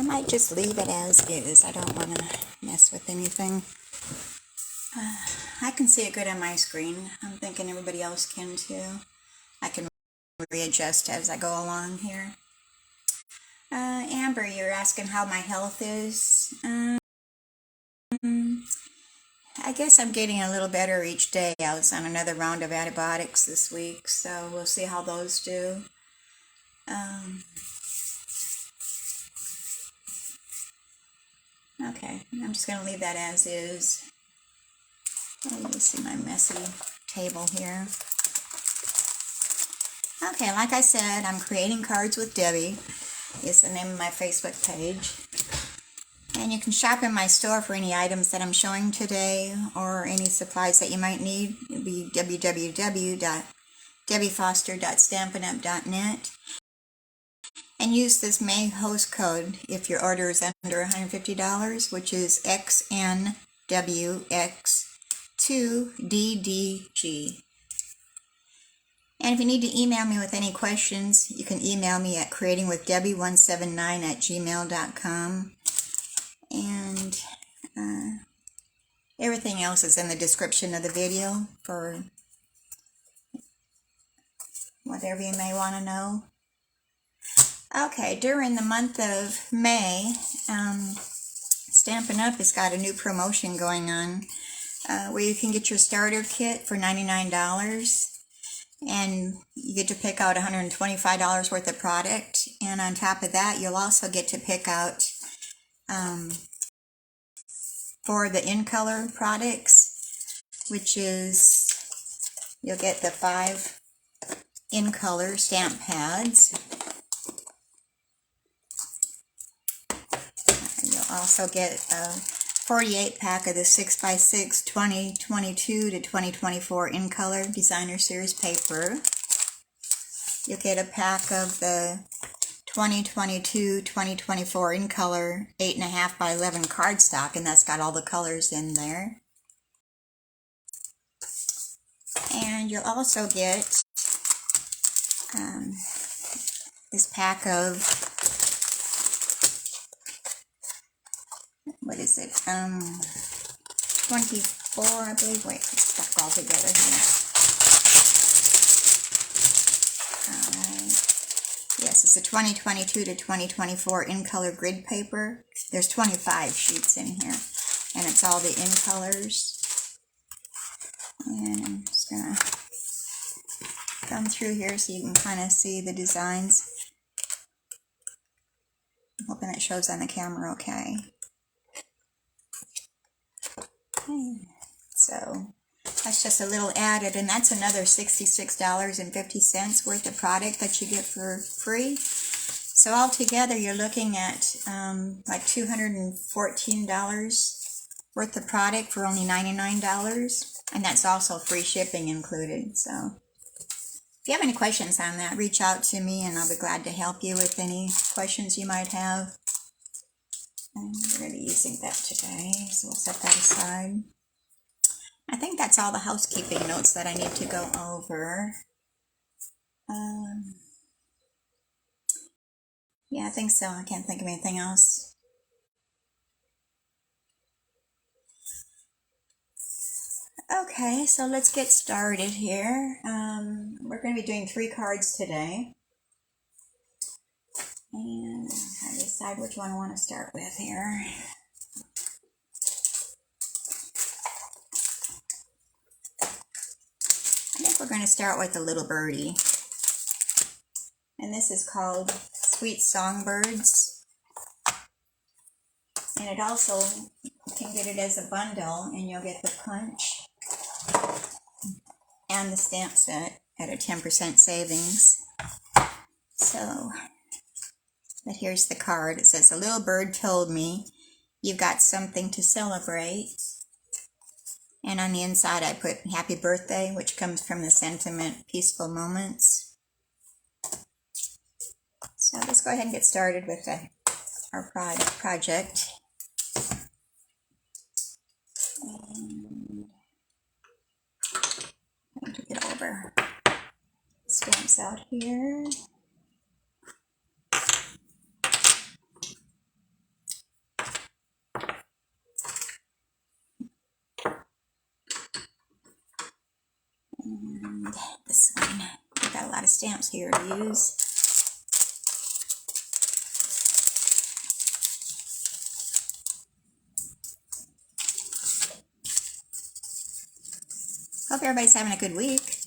might just leave it as is. I don't want to mess with anything. I can see it good on my screen. I'm thinking everybody else can too. I can readjust as I go along here. Amber, you're asking how my health is. I guess I'm getting a little better each day. I was on another round of antibiotics this week, so we'll see how those do. Okay, I'm just going to leave that as is. Let me see my messy table here. Okay, like I said, I'm creating cards with Debbie. It's the name of my Facebook page. And you can shop in my store for any items that I'm showing today or any supplies that you might need. It'll be www.debbiefoster.stampinup.net. And use this May host code if your order is under $150, which is XNWX2DDG. And if you need to email me with any questions, you can email me at creatingwithdebbie179@gmail.com. And everything else is in the description of the video for whatever you may want to know. Okay, during the month of May, Stampin' Up! Has got a new promotion going on where you can get your starter kit for $99. And you get to pick out $125 worth of product. And on top of that, you'll also get to pick out for the in color products, which is you'll get the 5 in color stamp pads. You'll also get a 48 pack of the 6x6 2022 to 2024 in color designer series paper. You'll get a pack of the 2022-2024 in color 8.5 by 11 cardstock, and that's got all the colors in there. And you'll also get this pack of, what is it, 24, I believe. Wait, it's stuck all together here. Yes, it's a 2022 to 2024 in color grid paper. There's 25 sheets in here, and it's all the in colors. And I'm just gonna come through here so you can kind of see the designs. I'm hoping it shows on the camera okay. So that's just a little added, and that's another $66.50 worth of product that you get for free. So altogether you're looking at like $214 worth of product for only $99, and that's also free shipping included. So if you have any questions on that, reach out to me and I'll be glad to help you with any questions you might have. And we're going to be using that today, so we'll set that aside. I think that's all the housekeeping notes that I need to go over. Yeah, I think so. I can't think of anything else. Okay, so let's get started here. We're going to be doing 3 cards today. And I decide which one I want to start with here. I think we're going to start with a little birdie. And this is called Sweet Songbirds. And it also, you can get it as a bundle, and you'll get the punch and the stamp set at a 10% savings. So, but here's the card. It says, "A little bird told me you've got something to celebrate." And on the inside I put "Happy Birthday," which comes from the sentiment "Peaceful Moments." So let's go ahead and get started with our project. And I'm going to get over stamps out here. this one. We've got a lot of stamps here to use. Hope everybody's having a good week.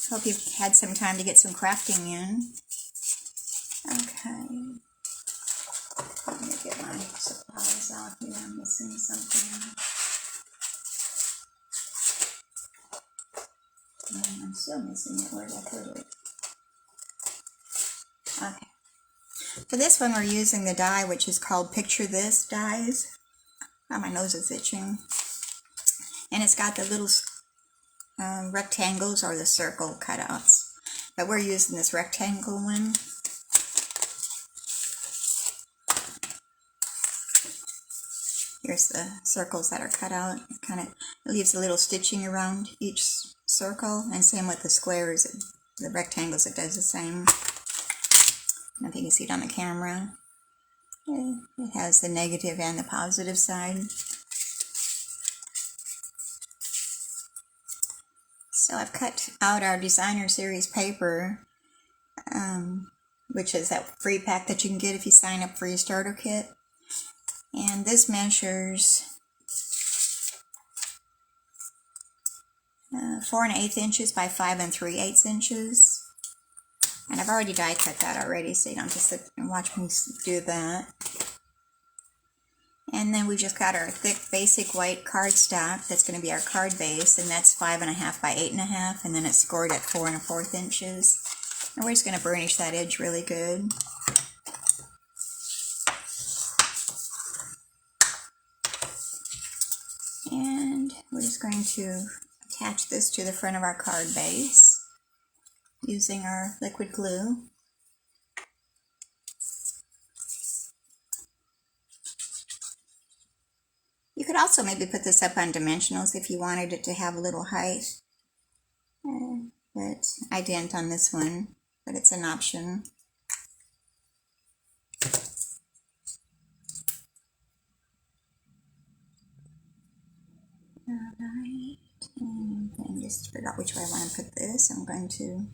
Hope you've had some time to get some crafting in. Okay. Let me get my supplies out here. I'm missing something. And I'm still missing it. Where did I put it? Okay. For this one, we're using the die, which is called Picture This dies. Oh, my nose is itching. And it's got the little rectangles or the circle cutouts. But we're using this rectangle one. Here's the circles that are cut out. It leaves a little stitching around each circle, and same with the squares, the rectangles, it does the same. I don't know if you can see it on the camera. It has the negative and the positive side. So I've cut out our designer series paper, which is that free pack that you can get if you sign up for your starter kit. And this measures 4 1/8 inches by 5 3/8 inches. And I've already die cut that already, so you don't have to sit and watch me do that. And then we just got our thick basic white cardstock. That's going to be our card base, and that's 5 1/2 by 8 1/2, and then it's scored at 4 1/4 inches. And we're just going to burnish that edge really good. And we're just going to attach this to the front of our card base using our liquid glue. You could also maybe put this up on dimensionals if you wanted it to have a little height. But I didn't on this one, but it's an option. Alright, and I just forgot which way I want to put this. I'm going to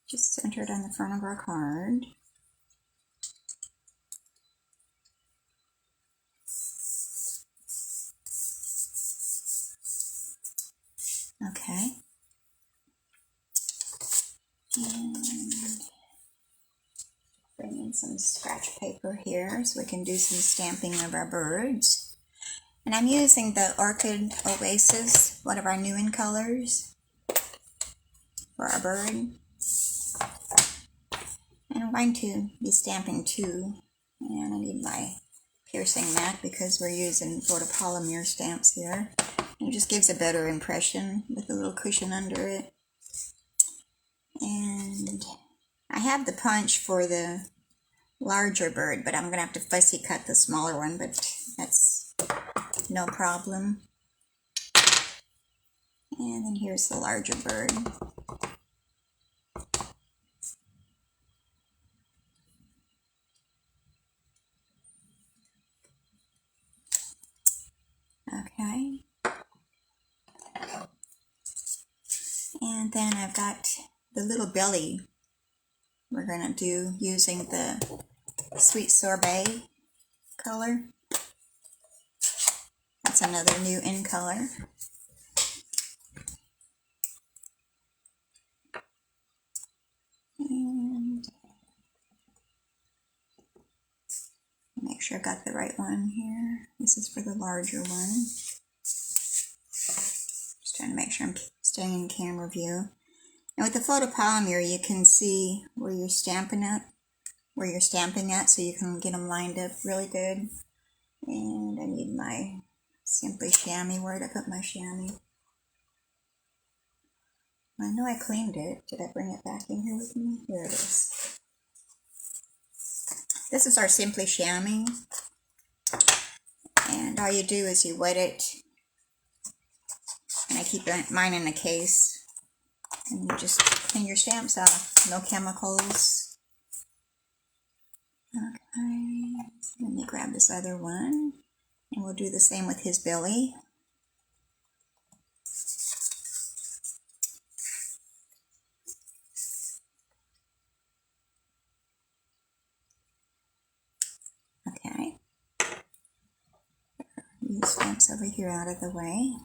just center it on the front of our card. Okay. And bring in some scratch paper here so we can do some stamping of our birds. And I'm using the Orchid Oasis, one of our new in colors, for our bird. And I'm going to be stamping 2. And I need my piercing mat because we're using photopolymer stamps here. And it just gives a better impression with a little cushion under it. And I have the punch for the larger bird, but I'm going to have to fussy cut the smaller one, but that's no problem. And then here's the larger bird. Okay. And then I've got the little belly we're going to do using the Sweet Sorbet color. That's another new in color. And make sure I got the right one here. This is for the larger one. Just trying to make sure I'm staying in camera view. And with the photopolymer, you can see where you're stamping at, so you can get them lined up really good. And I need my Simply Chamois. Where did I put my chamois? I know I cleaned it. Did I bring it back in here with me? Here it is. This is our Simply Chamois. And all you do is you wet it. And I keep mine in a case. And you just clean your stamps off. No chemicals. Okay. Let me grab this other one. And we'll do the same with his belly. Okay. These stamps over here out of the way.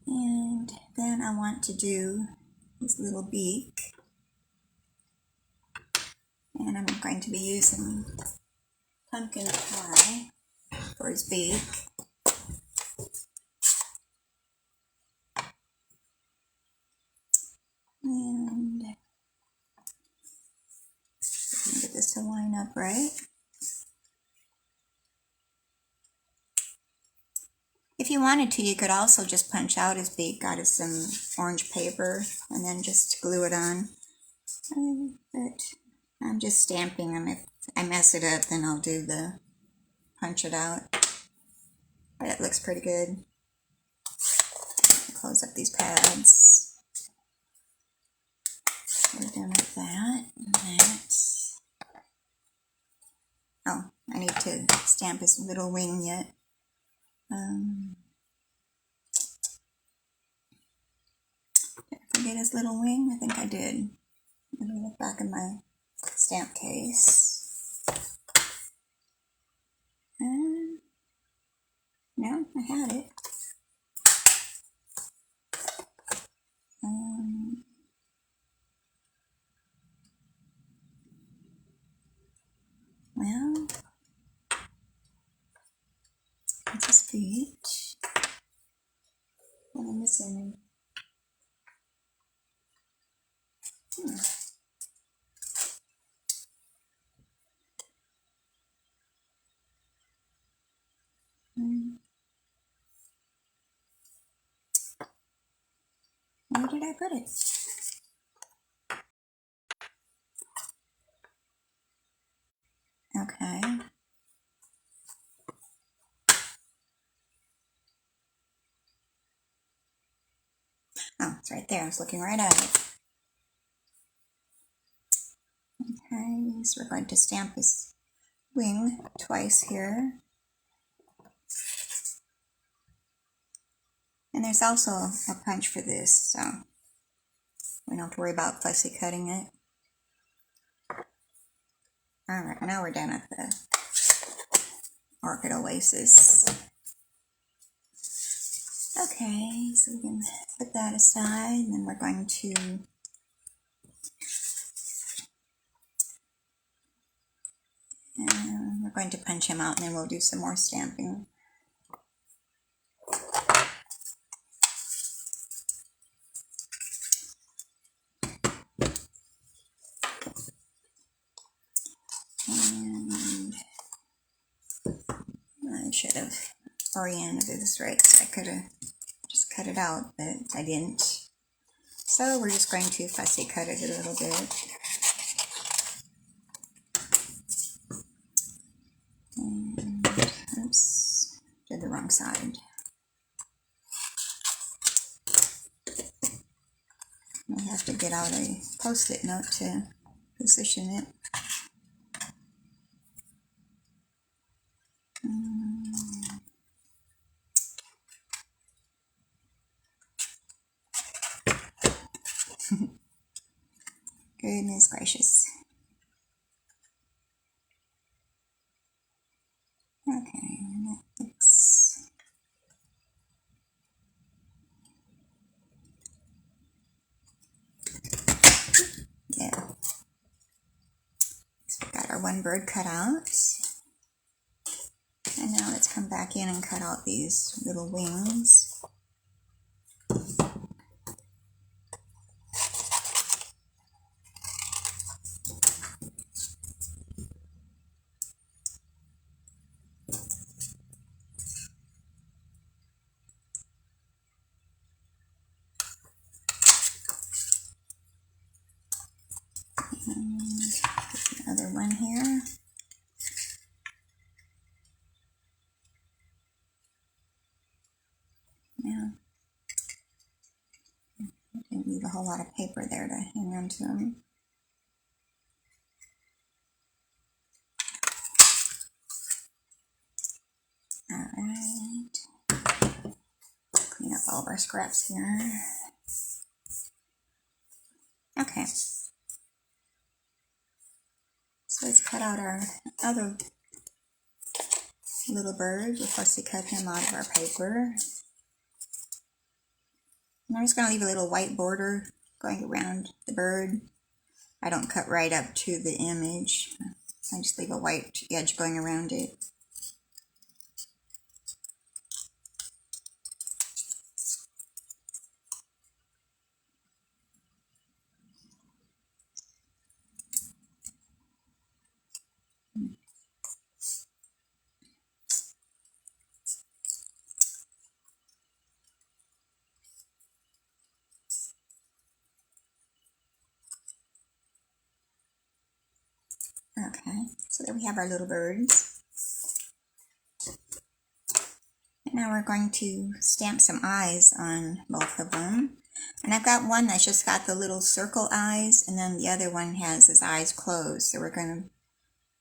And then I want to do his little beak. And I'm going to be using pumpkin pie for his beak. And get this to line up right. If you wanted to, you could also just punch out his beak out of some orange paper and then just glue it on. But I'm just stamping them. If I mess it up, then I'll do the punch it out. But it looks pretty good. Close up these pads. We're done with that. Oh, I need to stamp his little wing yet. Did I forget his little wing? I think I did. Let me look back in my stamp case. No, I had it. Well, it's a speech. What am I missing? Where did I put it? Okay. Oh, it's right there. I was looking right at it. Okay, so we're going to stamp his wing twice here. And there's also a punch for this, so we don't have to worry about fussy cutting it. Alright, now we're done with the Orchid Oasis. Okay, so we can put that aside, and then we're going to punch him out, and then we'll do some more stamping. And I should have oriented this right, so I could have just cut it out, but I didn't. So we're just going to fussy cut it a little bit. And, oops, did the wrong side. I have to get out a post-it note to position it. Goodness gracious. Okay, and that looks... There. So we got our one bird cut out. And now let's come back in and cut out these little wings. And the other one here. Yeah. Didn't leave a whole lot of paper there to hang on to them. all of our scraps here. Okay. So let's cut out our other little bird. We'll fussy cut him out of our paper. And I'm just going to leave a little white border going around the bird. I don't cut right up to the image. I just leave a white edge going around it. Okay, so there we have our little birds. And now we're going to stamp some eyes on both of them. And I've got one that's just got the little circle eyes, and then the other one has his eyes closed. So we're going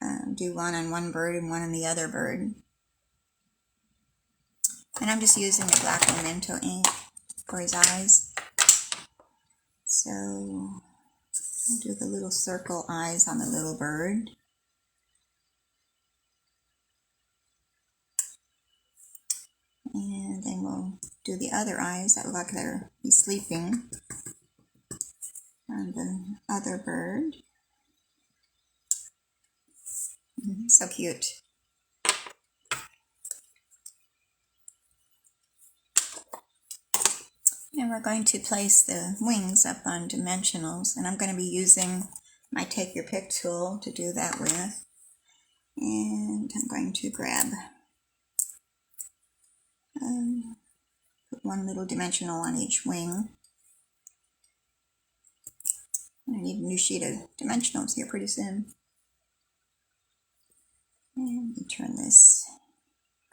to do one on one bird and one on the other bird. And I'm just using the black Memento ink for his eyes. So I'll do the little circle eyes on the little bird. And then we'll do the other eyes that look like they're sleeping on the other bird. So cute. And we're going to place the wings up on dimensionals, and I'm going to be using my Take Your Pick tool to do that with. And I'm going to grab put one little dimensional on each wing. I need a new sheet of dimensionals here pretty soon. And we turn this,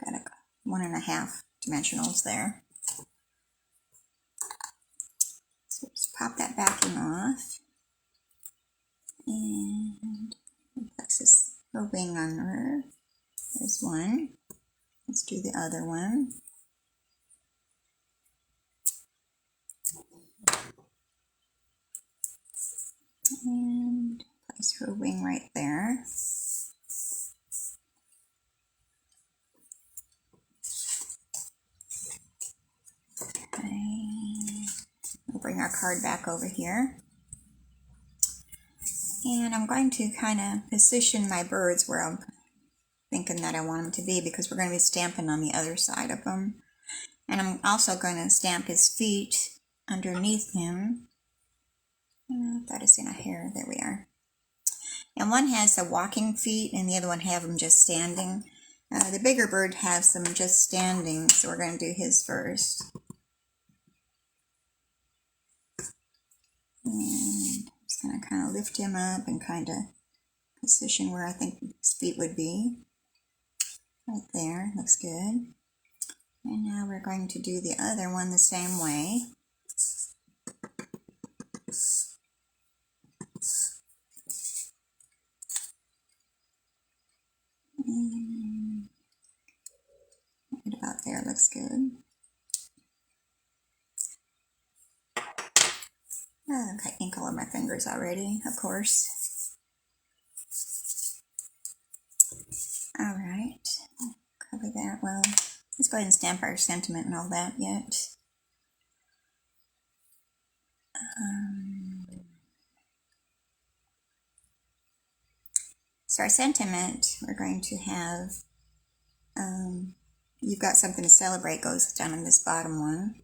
got a 1.5 dimensionals there. So just pop that backing off. And place this her wing on her. There's one. Let's do the other one. And place her wing right there. Okay. We'll bring our card back over here. And I'm going to kind of position my birds where I'm thinking that I want them to be, because we're going to be stamping on the other side of them. And I'm also going to stamp his feet underneath him. That is in a hair. There we are. And one has the walking feet, and the other one have them just standing. The bigger bird has them just standing, so we're going to do his first. And I'm just going to kind of lift him up and kind of position where I think his feet would be. Right there, looks good. And now we're going to do the other one the same way. And right about there, looks good. Oh, I've got ink all over my fingers already, of course. All right, cover that well. Let's go ahead and stamp our sentiment and all that yet. So our sentiment, we're going to have, you've got something to celebrate, goes down in this bottom one.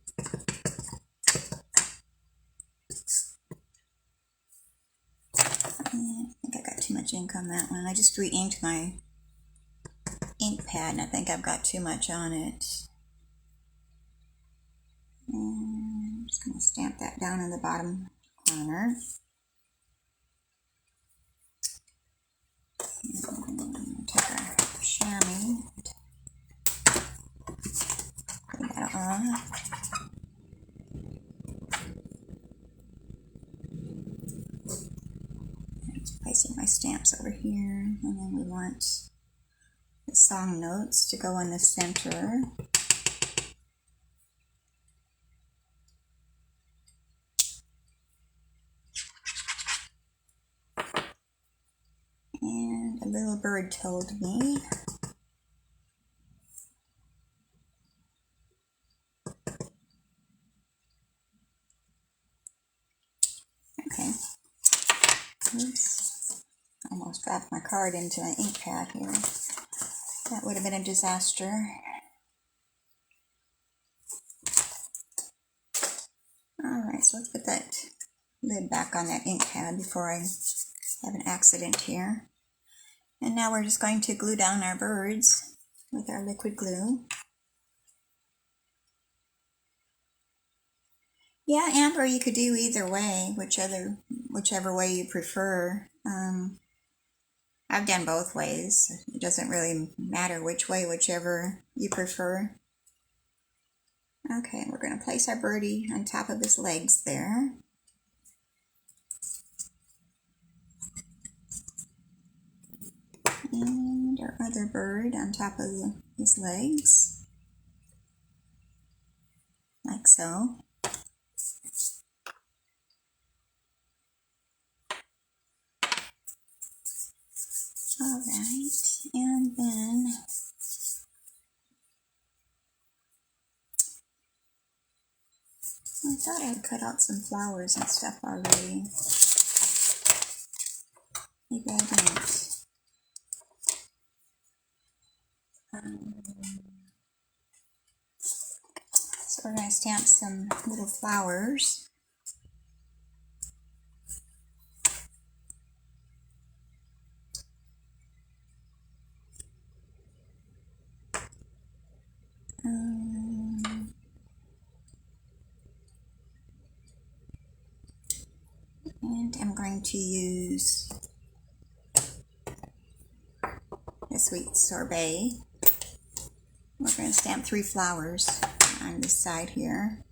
I think I got too much ink on that one. I just re-inked my ink pad, and I think I've got too much on it. And I'm just going to stamp that down in the bottom corner. And take our chamois, put that off. Just placing my stamps over here, and then we want the song notes to go in the center. bird told me. Okay. Oops. Almost dropped my card into my ink pad here. That would have been a disaster. Alright, so let's put that lid back on that ink pad before I have an accident here. And now we're just going to glue down our birds with our liquid glue. Yeah, Amber, you could do either way, whichever way you prefer. I've done both ways. It doesn't really matter which way, whichever you prefer. Okay, we're going to place our birdie on top of his legs there. And our other bird on top of his legs, like so. Alright, and then I thought I had cut out some flowers and stuff already. Maybe I didn't. So we're going to stamp some little flowers. And I'm going to use the sweet sorbet. We're going to stamp 3 flowers on this side here.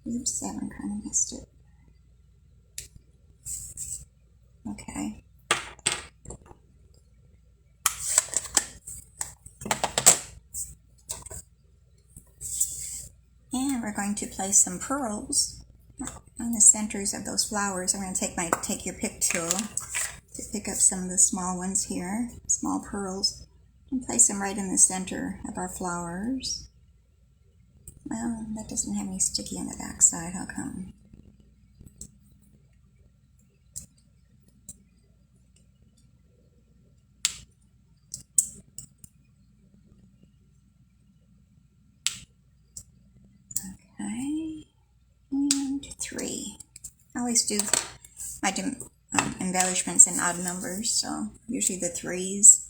Oops, that one kind of missed it. Okay. And we're going to place some pearls on the centers of those flowers. I'm going to take your pick tool to pick up some of the small ones here, small pearls, and place them right in the center of our flowers. Well, that doesn't have any sticky on the back side. How come? Okay, and 3. I always do my embellishments in odd numbers, so usually the 3s.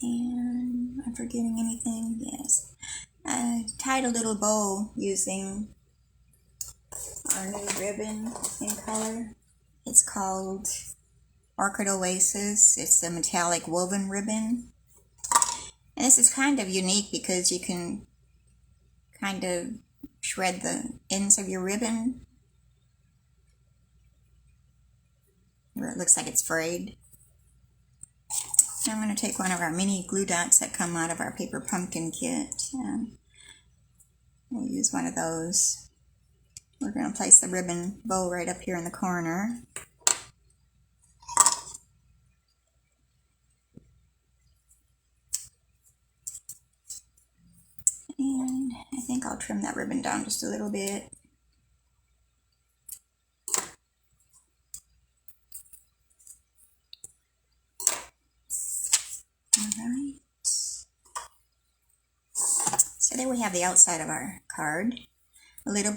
And I'm forgetting anything? Yes. I tied a little bow using our new ribbon in color. It's called Orchid Oasis. It's a metallic woven ribbon. And this is kind of unique because you can kind of shred the ends of your ribbon where it looks like it's frayed. Now I'm going to take one of our mini glue dots that come out of our paper pumpkin kit. We'll use one of those. We're going to place the ribbon bow right up here in the corner. And I think I'll trim that ribbon down just a little bit. Alright. So there we have the outside of our card. A little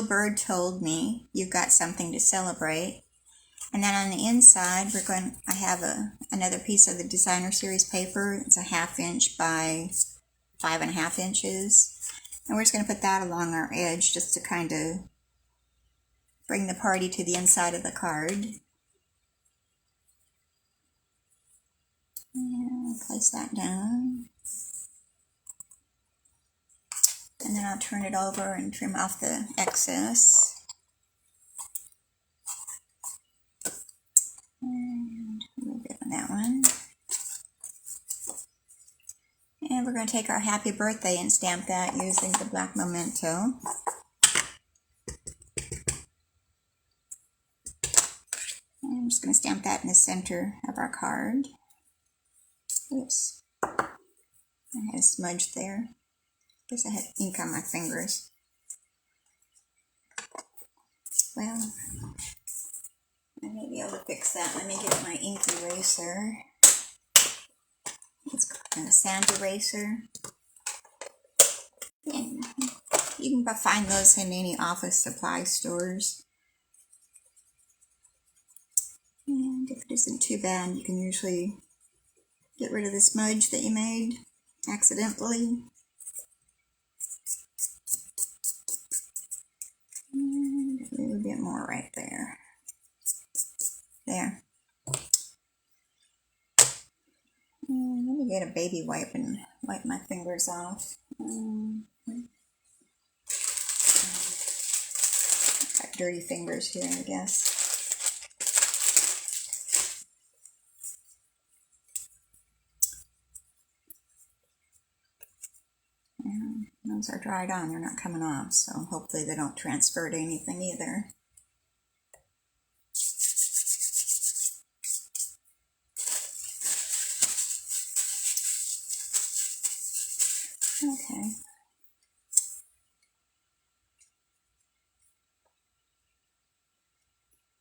bird told me you've got something to celebrate. And then on the inside, I have another piece of the designer series paper. It's a 1/2 inch by 5.5 inches. And we're just going to put that along our edge just to kind of bring the party to the inside of the card. And place that down. And then I'll turn it over and trim off the excess. And a little bit on that one. we're going to take our happy birthday and stamp that using the black memento. And I'm just going to stamp that in the center of our card. Oops. I had a smudge there. Guess I had ink on my fingers. Well, I may be able to fix that. Let me get my ink eraser. It's a sand eraser. And you can find those in any office supply stores. And if it isn't too bad, you can usually get rid of the smudge that you made accidentally. And a little bit more right there. There. And let me get a baby wipe and wipe my fingers off. Got dirty fingers here, I guess. And those are dried on, they're not coming off, so hopefully they don't transfer to anything either. Okay.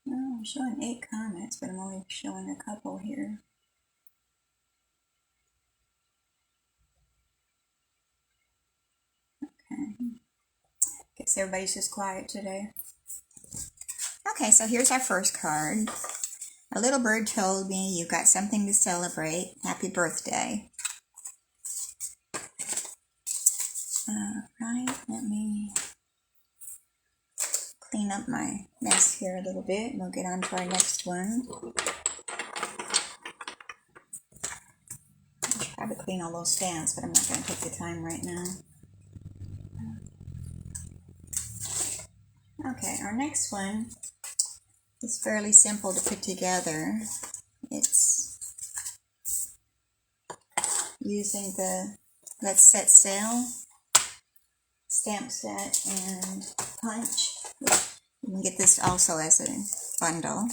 Well, I'm showing 8 comments, but I'm only showing a couple here. Okay. Guess everybody's just quiet today. Okay, so here's our first card. A little bird told me you got something to celebrate. Happy birthday. Right, let me clean up my mess here a little bit and we'll get on to our next one. I should probably clean all those stamps, but I'm not going to take the time right now. Okay, our next one is fairly simple to put together. It's using the Let's Set Sail stamp set and punch. You can get this also as a bundle.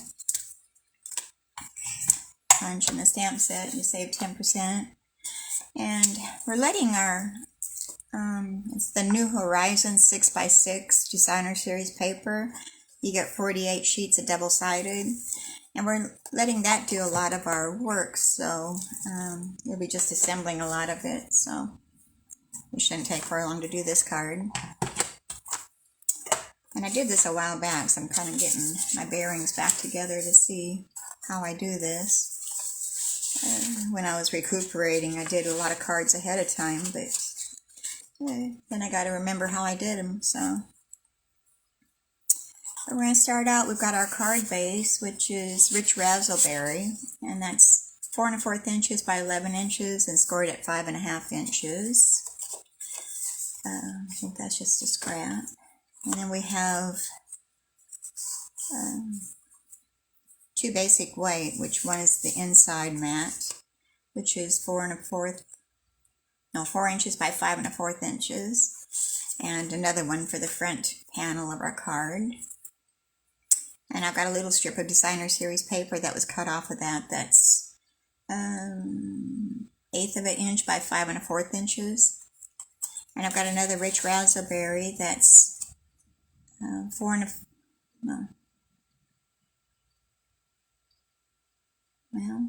Punch in the stamp set, you save 10%. And we're letting our, it's the New Horizons 6x6 Designer Series paper. You get 48 sheets of double-sided. And we're letting that do a lot of our work, so you'll be just assembling a lot of it, so it shouldn't take very long to do this card. And I did this a while back, so I'm kind of getting my bearings back together to see how I do this. When I was recuperating, I did a lot of cards ahead of time, but then I got to remember how I did them, so. We're going to start out, we've got our card base, which is Rich Razzleberry, and that's 4 1/4 inches by 11 inches and scored at 5 1/2 inches. I think that's just a scrap. And then we have 2 basic white, which one is the inside mat, which is 4 inches by 5 1/4 inches, and another one for the front panel of our card. And I've got a little strip of Designer Series paper that was cut off of that. That's 1/8 of an inch by 5 1/4 inches. And I've got another Rich Razzleberry that's 4 no. Well,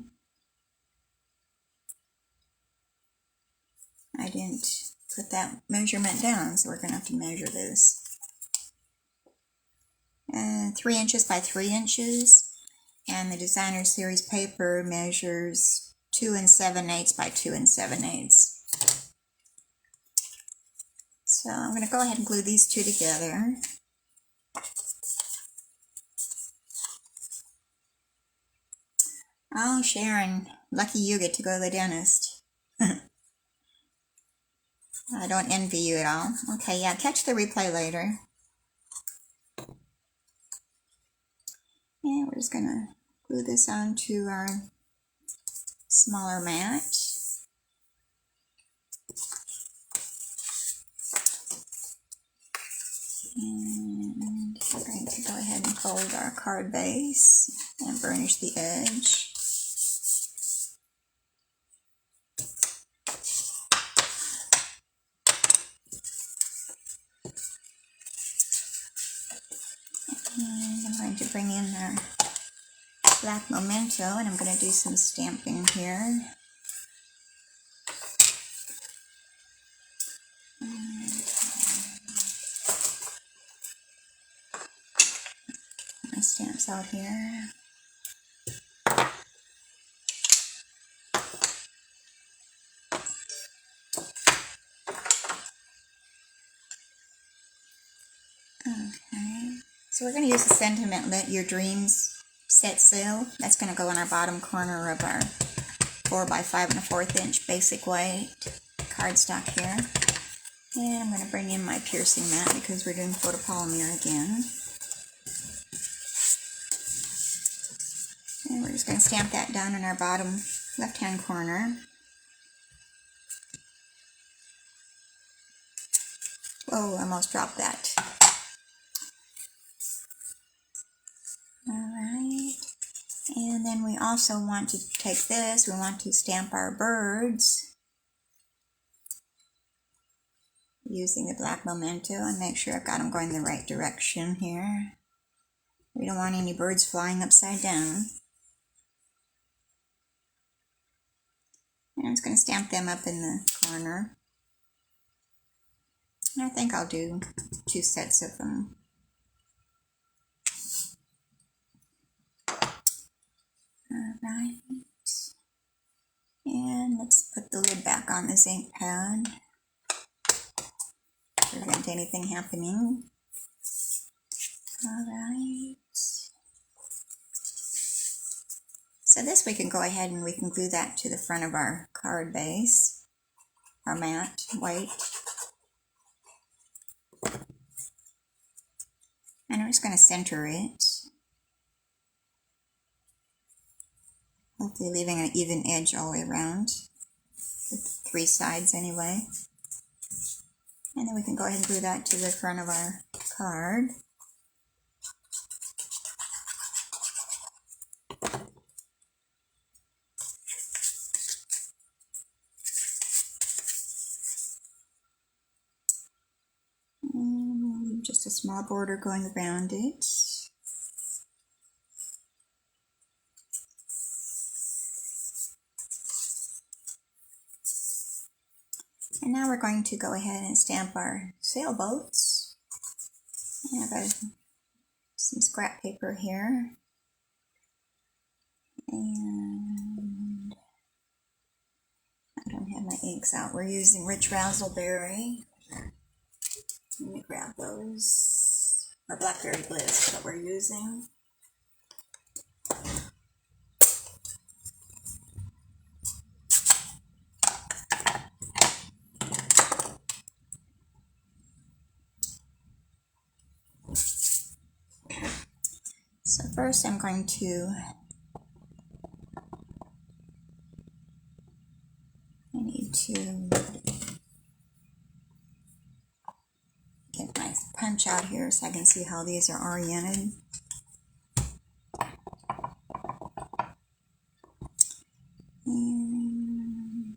I didn't put that measurement down, so we're going to have to measure this. 3 inches by 3 inches, and the Designer Series paper measures 2 7/8 by 2 7/8. So I'm going to go ahead and glue these two together. Oh, Sharon, lucky you get to go to the dentist. I don't envy you at all. Okay, yeah, catch the replay later. And we're just going to glue this onto our smaller mat. coat our card base and burnish the edge. And I'm going to bring in our black memento, and I'm going to do some stamping here. My stamps out here. Okay, so we're going to use the sentiment, "Let Your Dreams Set Sail." That's going to go in our bottom corner of our 4 by 5 1/4 inch basic white cardstock here. And I'm going to bring in my piercing mat because we're doing photopolymer again. And we're just going to stamp that down in our bottom left-hand corner. Oh, I almost dropped that. Alright. And then we also want to take this, we want to stamp our birds using the black memento, and make sure I've got them going the right direction here. We don't want any birds flying upside down. And I'm just going to stamp them up in the corner. And I think I'll do 2 sets of them. Alright. And let's put the lid back on this ink pad. Prevent anything happening. Alright. So this we can go ahead and we can glue that to the front of our card base, our matte white. And I'm just going to center it, hopefully leaving an even edge all the way around, with 3 sides anyway. And then we can go ahead and glue that to the front of our card. And just a small border going around it. And now we're going to go ahead and stamp our sailboats. I have some scrap paper here. And I don't have my inks out. We're using Rich Razzleberry. Let me grab those. Or Blackberry Bliss, what we're using. So first I'm going to get my punch out here so I can see how these are oriented. And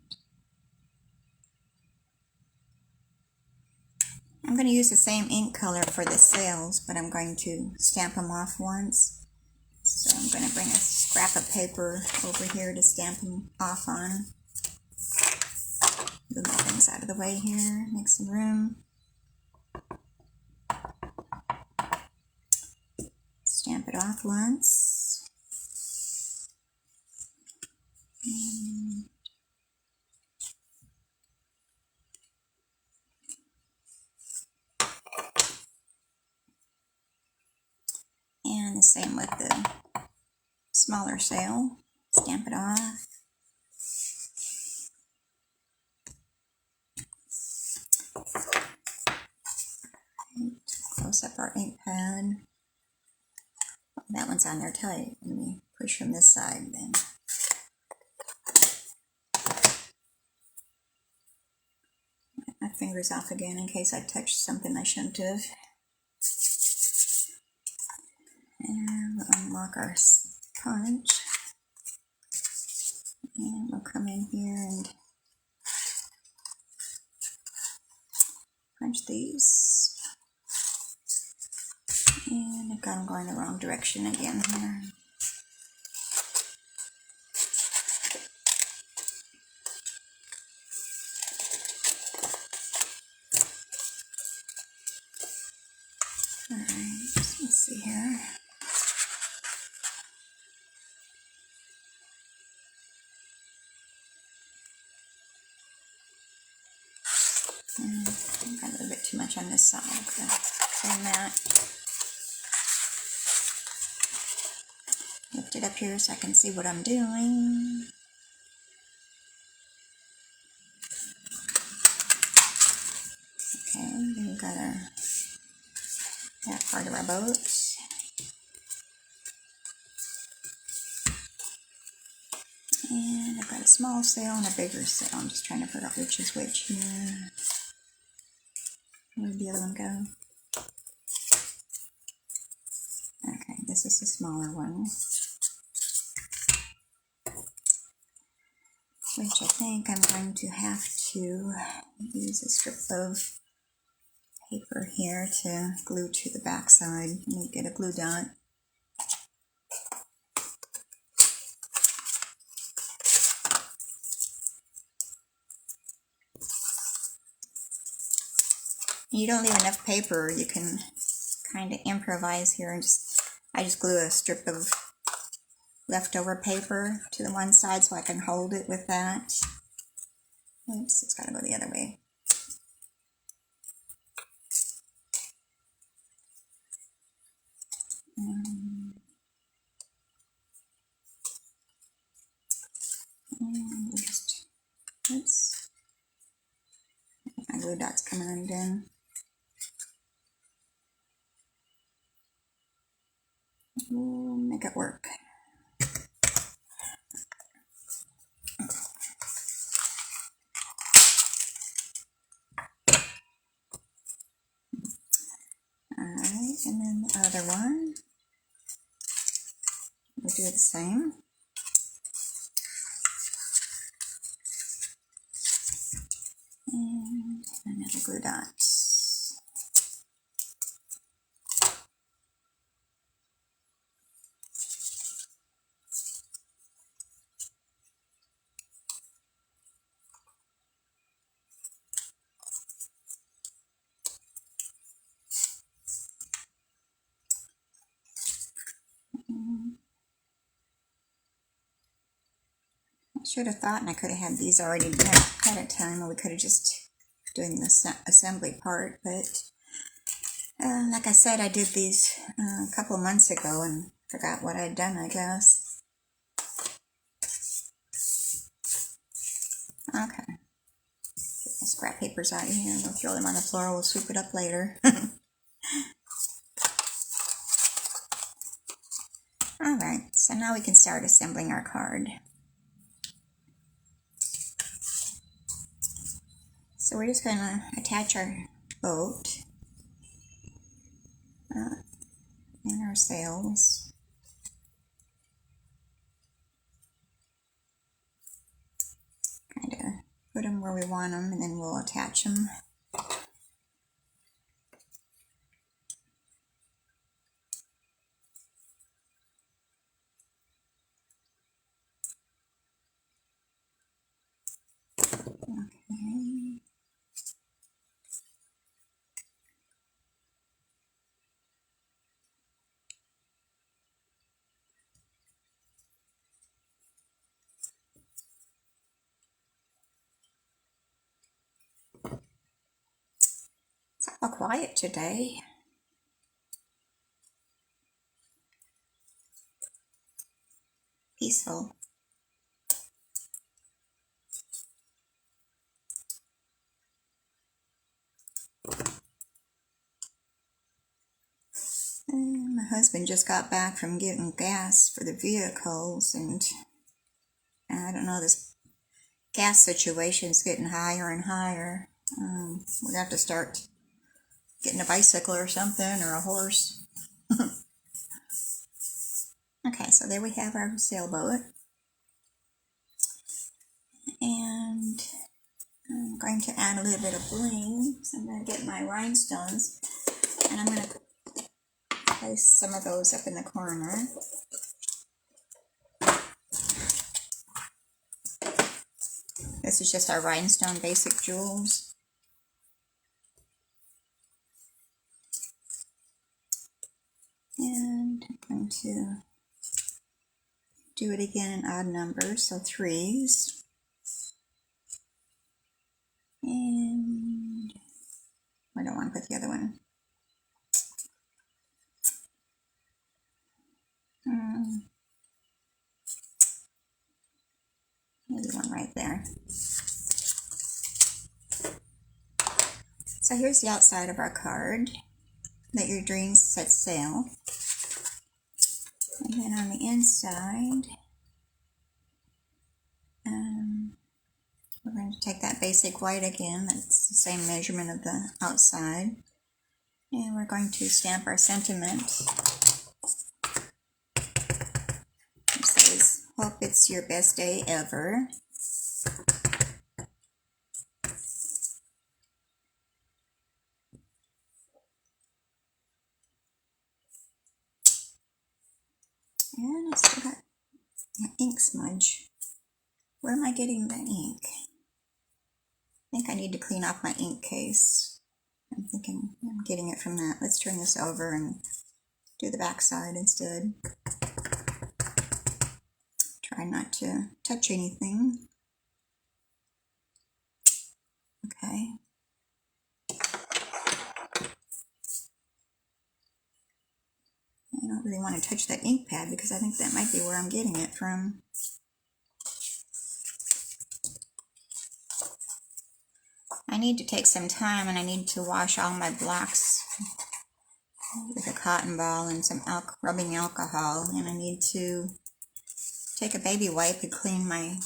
I'm going to use the same ink color for the sails, but I'm going to stamp them off once. So I'm going to bring a scrap of paper over here to stamp them off on. Move my things out of the way here, make some room. Stamp it off once. And the same with the smaller sail. Stamp it off. Close up our ink pad. That one's on there tight. Let me push from this side then. Get my fingers off again in case I touched something I shouldn't have. unlock our punch. And we'll come in here and punch these. And I've got them going the wrong direction again here. Alright, let's see here. I've got a little bit too much on this side. Okay, clean that. Lift it up here so I can see what I'm doing. Okay, then we've got that part of our boat. And I've got a small sail and a bigger sail. I'm just trying to figure out which is which here. Where'd the other one go? Okay, this is the smaller one. Which I think I'm going to have to use a strip of paper here to glue to the back side. Let me get a glue dot. You don't leave enough paper, you can kind of improvise here and I just glue a strip of leftover paper to the one side so I can hold it with that. Oops, it's got to go the other way. And just, oops, my glue dot's coming undone. We'll make it work. Alright, and then the other one, we'll do the same. And another glue dot. I should have thought, and I could have had these already done ahead of time, or we could have just doing the assembly part, but like I said, I did these a couple of months ago and forgot what I'd done, I guess. Okay. Get the scrap papers out of here and we'll throw them on the floor. We'll sweep it up later. Alright, so now we can start assembling our card. So we're just going to attach our boat and our sails. Kind of put them where we want them and then we'll attach them. Okay. It's all quiet today. Peaceful. And my husband just got back from getting gas for the vehicles, and I don't know, this gas situation is getting higher and higher. We're gonna have to start getting a bicycle or something, or a horse. there we have our sailboat. And I'm going to add a little bit of bling. So I'm going to get my rhinestones, and I'm going to place some of those up in the corner. This is just our rhinestone basic jewels. And I'm going to do it again in odd numbers, so 3s. And I don't want to put the other one. Maybe one right there. So here's the outside of our card. Let your dreams set sail. And then on the inside, we're going to take that basic white again. That's the same measurement of the outside. And we're going to stamp our sentiment. It says, hope it's your best day ever. And I still got an ink smudge. Where am I getting the ink? I think I need to clean off my ink case. I'm thinking I'm getting it from that. Let's turn this over and do the back side instead. Try not to touch anything. Okay. I don't really want to touch that ink pad because I think that might be where I'm getting it from. I need to take some time, and I need to wash all my blocks with a cotton ball and some rubbing alcohol, and I need to take a baby wipe and clean my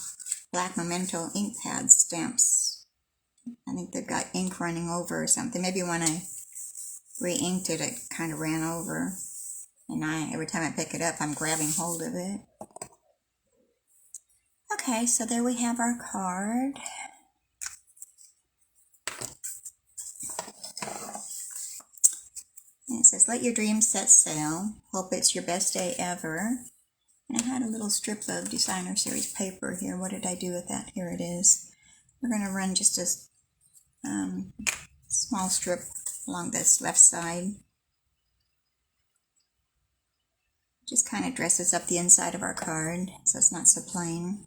black memento ink pad stamps. I think they've got ink running over or something. Maybe when I re-inked it, it kind of ran over. And every time I pick it up, I'm grabbing hold of it. Okay, so there we have our card. And it says, let your dreams set sail. Hope it's your best day ever. And I had a little strip of designer series paper here. What did I do with that? Here it is. We're going to run just a small strip along this left side. Just kind of dresses up the inside of our card, so it's not so plain.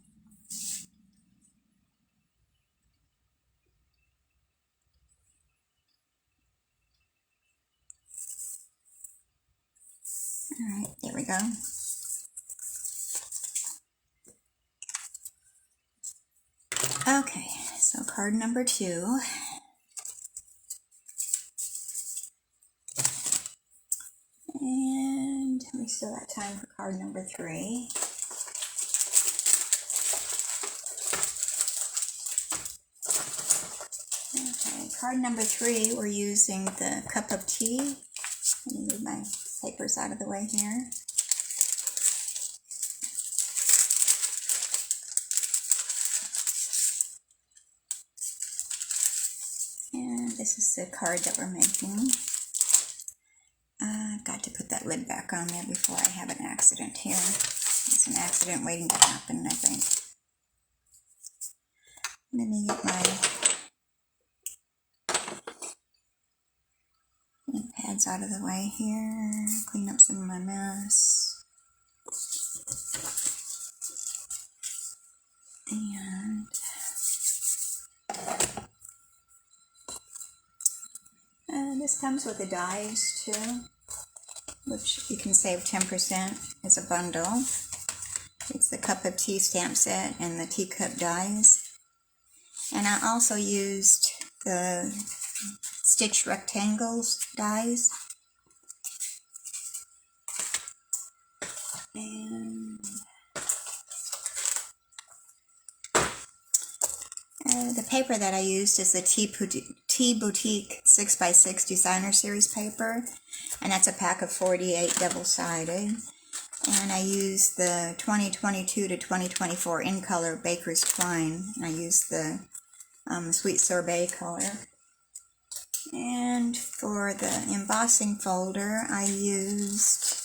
Alright, there we go. Okay, so card number 2. And we still got time for card number 3. Okay, card number 3, we're using the cup of tea. Let me move my papers out of the way here. And this is the card that we're making. I've got to put that lid back on there before I have an accident here. It's an accident waiting to happen, I think. Let me get my ink pads out of the way here. Clean up some of my mess. And this comes with the dies too, which you can save 10% as a bundle. It's the cup of tea stamp set and the teacup dies. And I also used the stitch rectangles dies. And the paper that I used is the Tea Boutique 6x6 Designer Series paper, and that's a pack of 48 double-sided. And I use the 2022 to 2024 in color Baker's Twine. I use the Sweet Sorbet color. And for the embossing folder, I used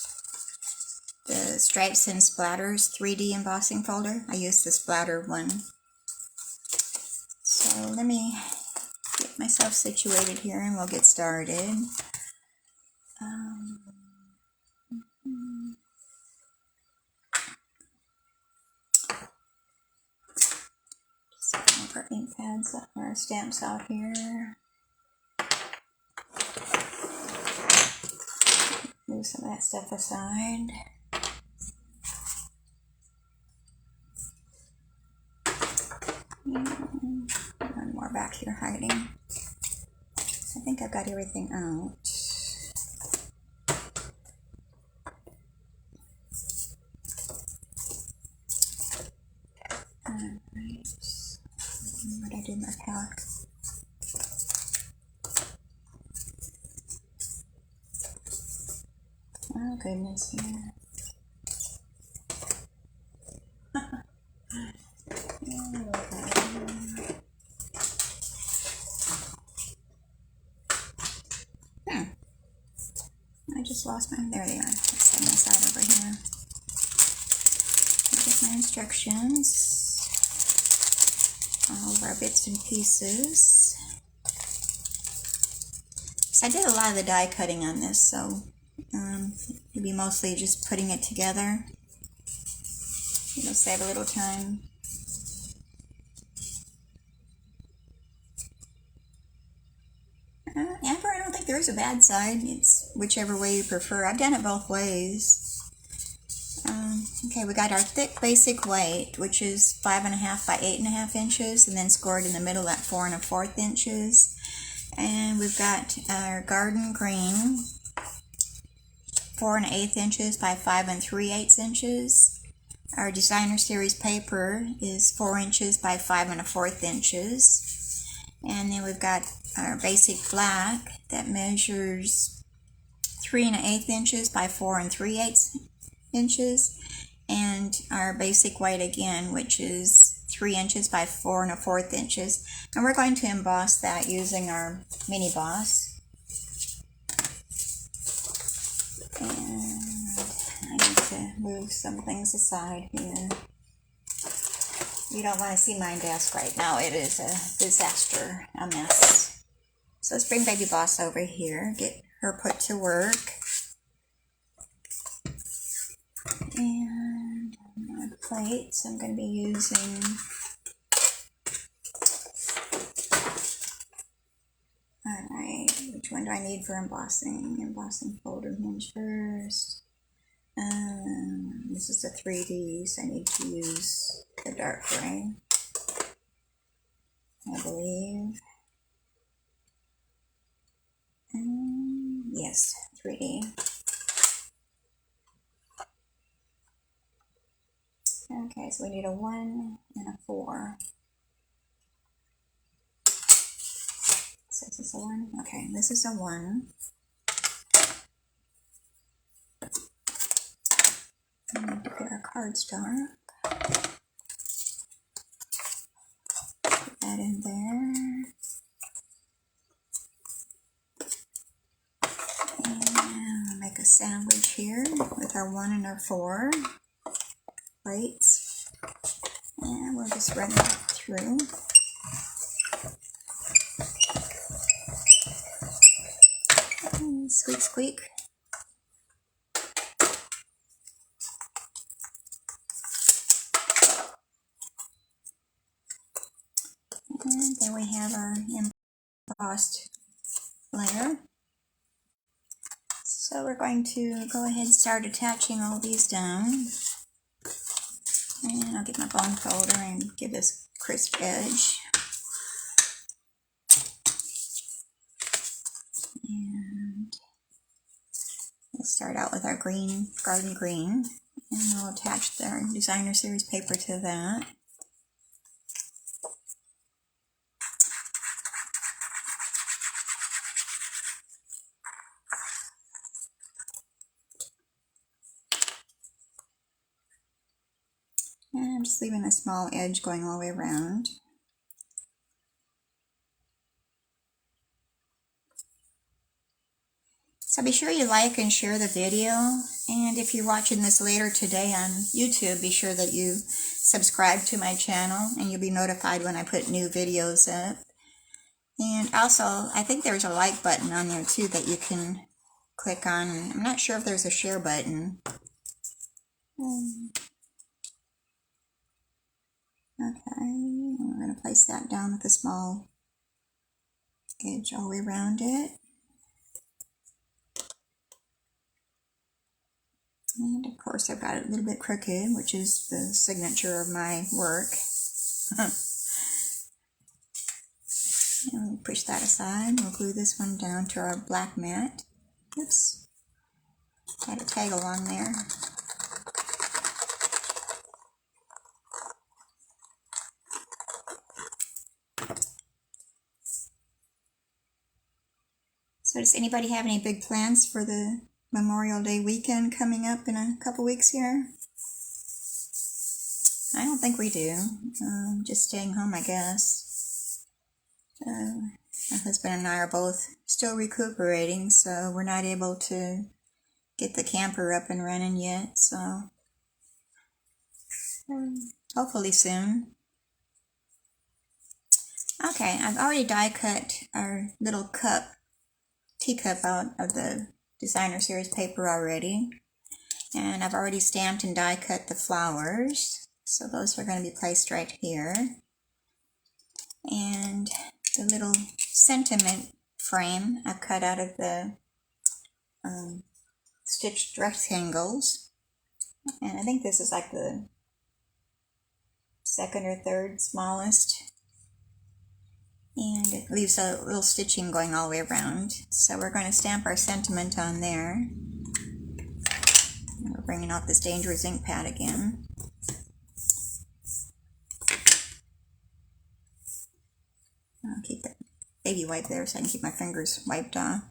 the Stripes and Splatters 3D embossing folder. I used the splatter one. So let me get myself situated here and we'll get started. Set our ink pads up, our stamps out here. Move some of that stuff aside. And one more back here hiding. I think I've got everything out. Alright. Where did I do my pack? Oh goodness, yeah. I just lost my, there they are. Let's set them aside over here. I'll get my instructions. All of our bits and pieces. So I did a lot of the die cutting on this, so it'll be mostly just putting it together. It'll save a little time. Amber, I don't think there is a bad side. It's whichever way you prefer. I've done it both ways. Okay, we got our thick basic white, which is 5.5 by 8.5 inches, and then scored in the middle at 4 1/4 inches. And we've got our garden green, 4 1/8 inches by 5 3/8 inches. Our designer series paper is 4 inches by 5 1/4 inches. And then we've got our basic black that measures 3 1/8 inches by 4 3/8 inches. And our basic white again, which is 3 inches by 4 1/4 inches. And we're going to emboss that using our mini boss. And I need to move some things aside here. You don't want to see my desk right now. It is a disaster, a mess. So let's bring Baby Boss over here, get her put to work. And my plates, I'm going to be using alright, which one do I need for embossing? Embossing folder hinge first. This is the 3D, so I need to use the dark gray, I believe. Yes, 3D. Okay, so we need a 1 and a 4. So is this a 1? Okay, this is a 1. We need to get our cardstock. Put that in there. And we'll make a sandwich here with our 1 and our 4 plates. And we'll just run that through. Squeak, squeak. And then we have our embossed layer. So we're going to go ahead and start attaching all these down. And I'll get my bone folder and give this a crisp edge. And we'll start out with our green, garden green. And we'll attach our designer series paper to that. And I'm just leaving a small edge going all the way around. So be sure you like and share the video, and if you're watching this later today on YouTube, be sure that you subscribe to my channel and you'll be notified when I put new videos up. And also, I think there's a like button on there too that you can click on. I'm not sure if there's a share button. Okay, we're going to place that down with a small edge all the way around it. And of course I've got it a little bit crooked, which is the signature of my work. And we'll push that aside. We'll glue this one down to our black mat. Oops, had a tag along there. So does anybody have any big plans for the Memorial Day weekend coming up in a couple weeks here? I don't think we do. Just staying home, I guess. My husband and I are both still recuperating, so we're not able to get the camper up and running yet, so hopefully soon. Okay, I've already die cut our little teacup out of the designer series paper already, and I've already stamped and die cut the flowers, so those are going to be placed right here. And the little sentiment frame I've cut out of the stitched rectangles, and I think this is like the second or third smallest, and it leaves a little stitching going all the way around. So we're going to stamp our sentiment on there. We're bringing out this dangerous ink pad again. I'll keep the baby wipe there so I can keep my fingers wiped off.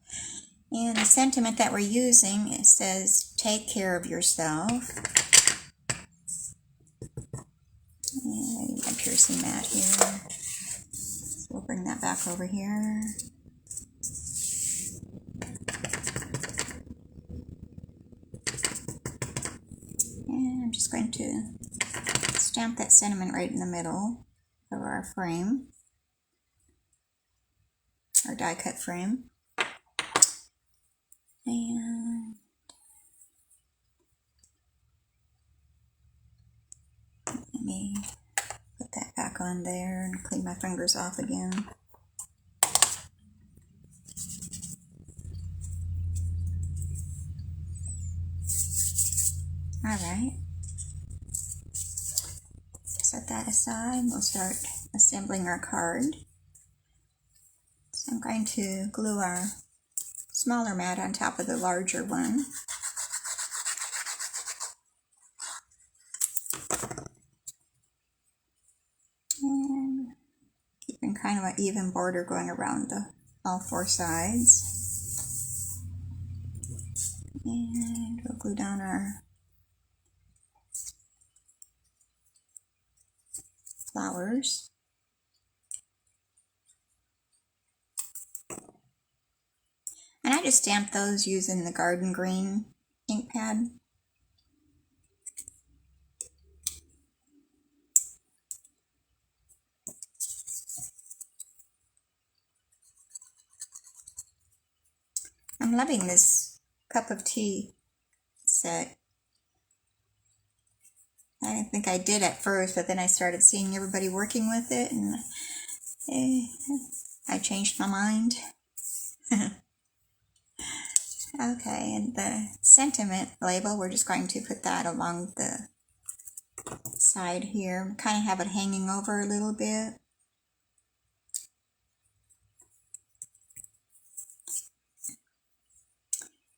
And the sentiment that we're using, it says, "Take care of yourself." And I need my piercing mat here. So we'll bring that back over here. And I'm just going to stamp that sentiment right in the middle of our frame, our die cut frame. And let me put that back on there and clean my fingers off again. Alright, set that aside. We'll start assembling our card. So I'm going to glue our smaller mat on top of the larger one. And keeping kind of an even border going around all four sides. And we'll glue down our flowers. And I just stamped those using the garden green ink pad. I'm loving this cup of tea set. I didn't think I did at first, but then I started seeing everybody working with it, and I changed my mind. Okay, and the sentiment label, we're just going to put that along the side here. Kind of have it hanging over a little bit.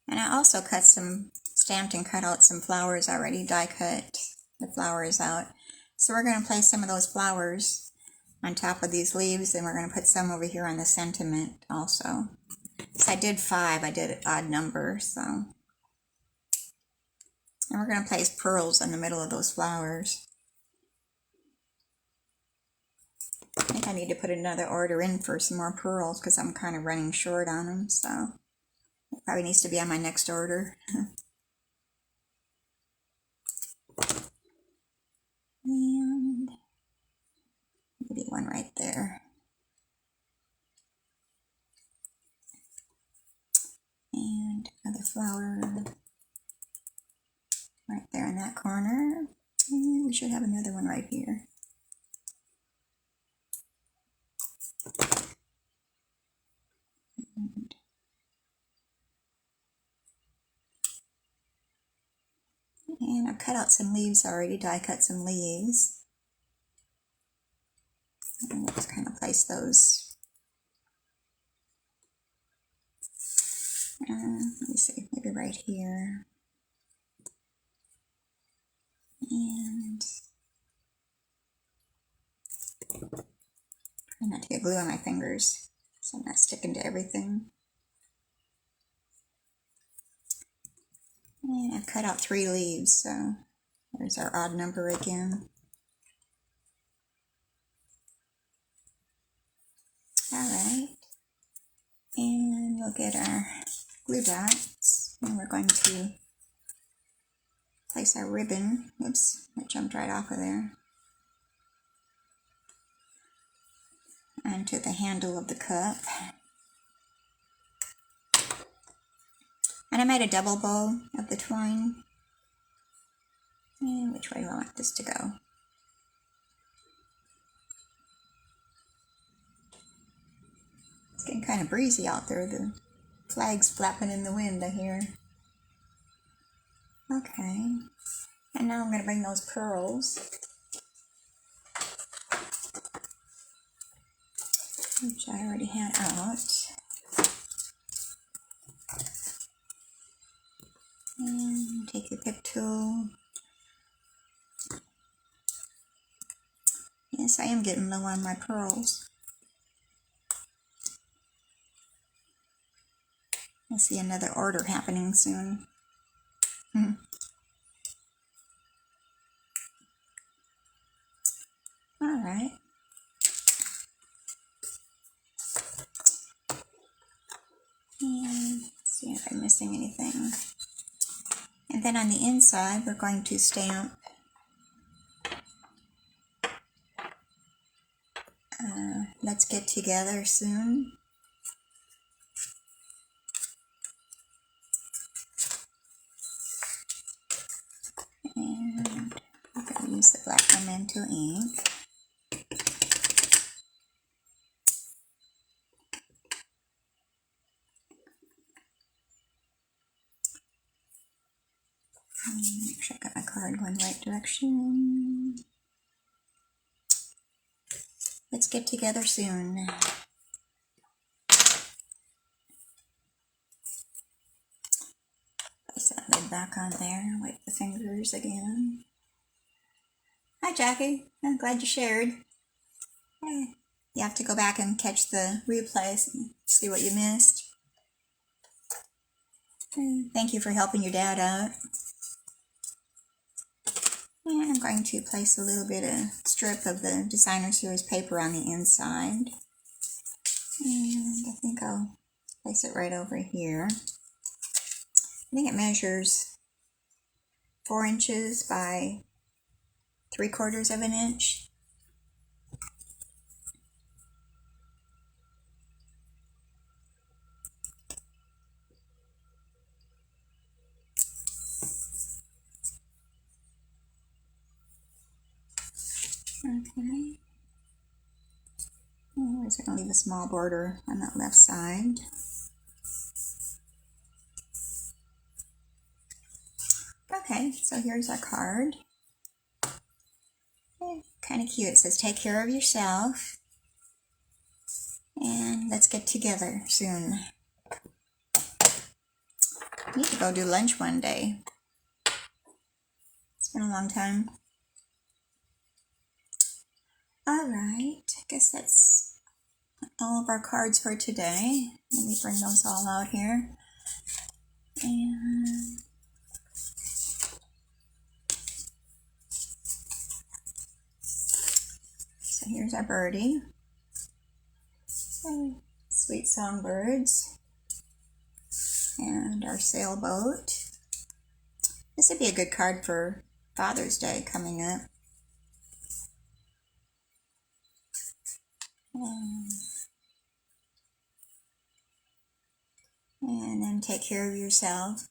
And I also stamped and cut out some flowers already, die cut the flowers out. So we're going to place some of those flowers on top of these leaves, and we're going to put some over here on the sentiment also. So I did 5, I did an odd number, so. And we're going to place pearls in the middle of those flowers. think I need to put another order in for some more pearls because I'm kind of running short on them, so it probably needs to be on my next order. And maybe one right there. And another flower right there in that corner. And we should have another one right here. And I've cut out some leaves already, die cut some leaves. And we'll just kind of place those. Let me see, maybe right here. And try not to get glue on my fingers so I'm not sticking to everything. And I've cut out 3 leaves, so there's our odd number again. Alright, and we'll get our glue dots, and we're going to place our ribbon. Oops, that jumped right off of there. Onto the handle of the cup. And I made a double bow of the twine. And which way do I want this to go? It's getting kind of breezy out there. The flag's flapping in the wind, I hear. Okay. And now I'm going to bring those pearls, which I already had out. And take your pick tool. Yes, I am getting low on my pearls. I see another order happening soon. Alright. And let's see if I'm missing anything. And then on the inside, we're going to stamp let's get together soon. And I'm going to use the black Memento ink. Make sure I got my card going the right direction. Let's get together soon. Place that lid back on there. Wipe the fingers again. Hi, Jackie. I'm glad you shared. Hey. You have to go back and catch the replays and see what you missed. Thank you for helping your dad out. And I'm going to place a little bit of strip of the Designer Series paper on the inside. And I think I'll place it right over here. I think it measures 4 inches by 3/4 of an inch. Okay. We're just going to leave a small border on that left side. Okay, so here's our card. Kind of cute. It says, take care of yourself. And let's get together soon. I need to go do lunch one day. It's been a long time. Alright, I guess that's all of our cards for today. Let me bring those all out here. And so here's our birdie. Okay. Sweet songbirds. And our sailboat. This would be a good card for Father's Day coming up. And then take care of yourself.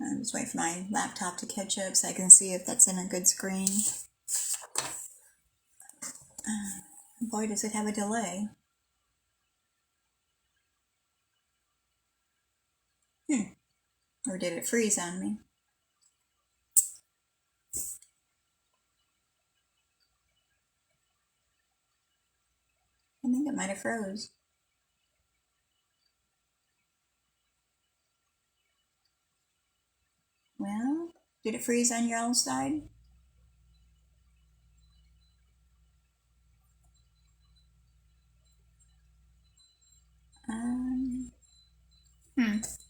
I'm just waiting for my laptop to catch up so I can see if that's in a good screen. Boy, does it have a delay. Or did it freeze on me? I think it might have froze. Well, did it freeze on your own side?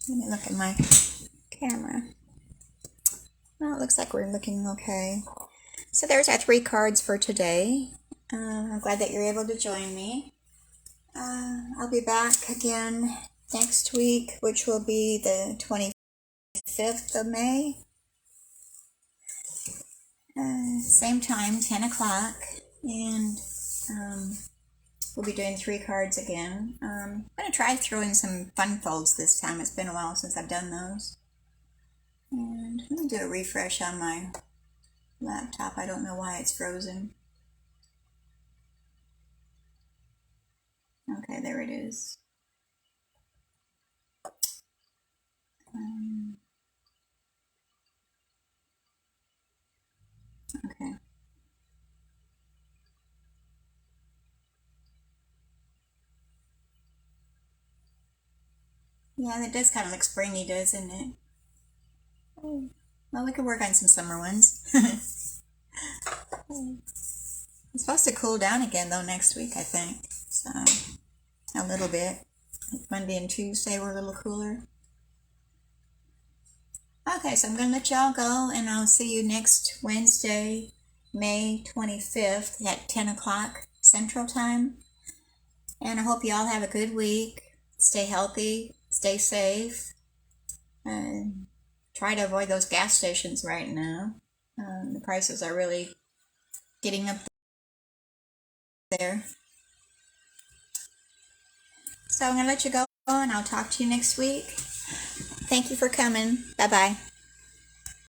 Let me look at my camera. Well, it looks like we're looking okay. So there's our 3 cards for today. I'm glad that you're able to join me. I'll be back again next week, which will be the 25th of May. Same time, 10 o'clock. And we'll be doing 3 cards again. I'm going to try throwing some fun folds this time. It's been a while since I've done those. And let me do a refresh on my laptop. I don't know why it's frozen. Okay, there it is. Okay. Yeah, that does kind of look springy, doesn't it? Well, we could work on some summer ones. It's supposed to cool down again, though, next week, I think. So, a little bit. Monday and Tuesday were a little cooler. Okay, so I'm going to let y'all go, and I'll see you next Wednesday, May 25th at 10 o'clock Central Time. And I hope you all have a good week. Stay healthy, stay safe, and try to avoid those gas stations right now. The prices are really getting up there. So I'm going to let you go, and I'll talk to you next week. Thank you for coming. Bye-bye.